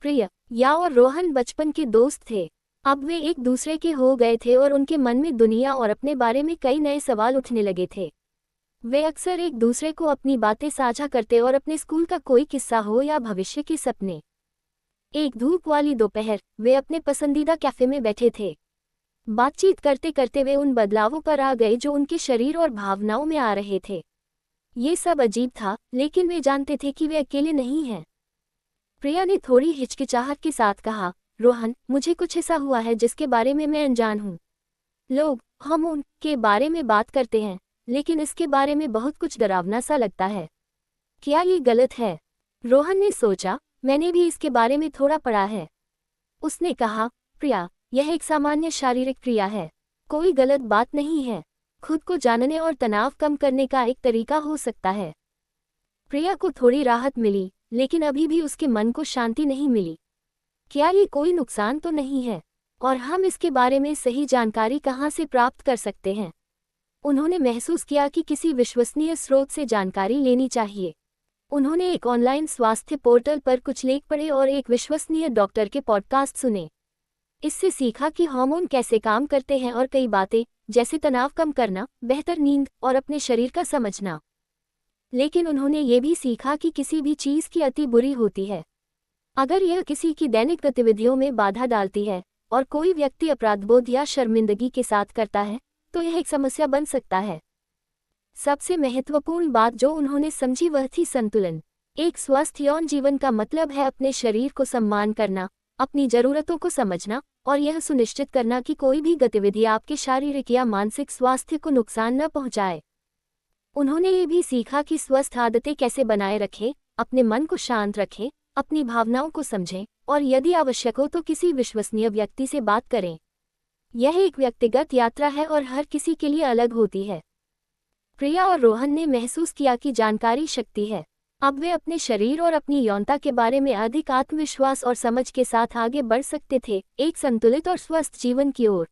प्रिया और रोहन बचपन के दोस्त थे। अब वे एक दूसरे के हो गए थे और उनके मन में दुनिया और अपने बारे में कई नए सवाल उठने लगे थे। वे अक्सर एक दूसरे को अपनी बातें साझा करते और अपने स्कूल का कोई किस्सा हो या भविष्य के सपने। एक धूप वाली दोपहर वे अपने पसंदीदा कैफे में बैठे थे। बातचीत करते करते वे उन बदलावों पर आ गए जो उनके शरीर और भावनाओं में आ रहे थे। ये सब अजीब था, लेकिन वे जानते थे कि वे अकेले नहीं हैं। प्रिया ने थोड़ी हिचकिचाहट के साथ कहा, रोहन, मुझे कुछ ऐसा हुआ है जिसके बारे में मैं अनजान हूँ। लोग हार्मोन के बारे में बात करते हैं, लेकिन इसके बारे में बहुत कुछ डरावना सा लगता है। क्या ये गलत है? रोहन ने सोचा, मैंने भी इसके बारे में थोड़ा पढ़ा है। उसने कहा, प्रिया, यह एक सामान्य शारीरिक क्रिया है, कोई गलत बात नहीं है। खुद को जानने और तनाव कम करने का एक तरीका हो सकता है। प्रिया को थोड़ी राहत मिली, लेकिन अभी भी उसके मन को शांति नहीं मिली। क्या ये कोई नुकसान तो नहीं है? और हम इसके बारे में सही जानकारी कहाँ से प्राप्त कर सकते हैं? उन्होंने महसूस किया कि किसी विश्वसनीय स्रोत से जानकारी लेनी चाहिए। उन्होंने एक ऑनलाइन स्वास्थ्य पोर्टल पर कुछ लेख पढ़े और एक विश्वसनीय डॉक्टर के पॉडकास्ट सुने। इससे सीखा कि हार्मोन कैसे काम करते हैं और कई बातें, जैसे तनाव कम करना, बेहतर नींद और अपने शरीर का समझना। लेकिन उन्होंने ये भी सीखा कि किसी भी चीज़ की अति बुरी होती है। अगर यह किसी की दैनिक गतिविधियों में बाधा डालती है और कोई व्यक्ति अपराधबोध या शर्मिंदगी के साथ करता है, तो यह एक समस्या बन सकता है। सबसे महत्वपूर्ण बात जो उन्होंने समझी वह थी संतुलन। एक स्वस्थ यौन जीवन का मतलब है अपने शरीर को सम्मान करना, अपनी जरूरतों को समझना और यह सुनिश्चित करना कि कोई भी गतिविधि आपके शारीरिक या मानसिक स्वास्थ्य को नुकसान न पहुंचाए। उन्होंने ये भी सीखा कि स्वस्थ आदतें कैसे बनाए रखें, अपने मन को शांत रखें, अपनी भावनाओं को समझें और यदि आवश्यक हो तो किसी विश्वसनीय व्यक्ति से बात करें। यह एक व्यक्तिगत यात्रा है और हर किसी के लिए अलग होती है। प्रिया और रोहन ने महसूस किया कि जानकारी शक्ति है। अब वे अपने शरीर और अपनी यौनता के बारे में अधिक आत्मविश्वास और समझ के साथ आगे बढ़ सकते थे, एक संतुलित और स्वस्थ जीवन की ओर।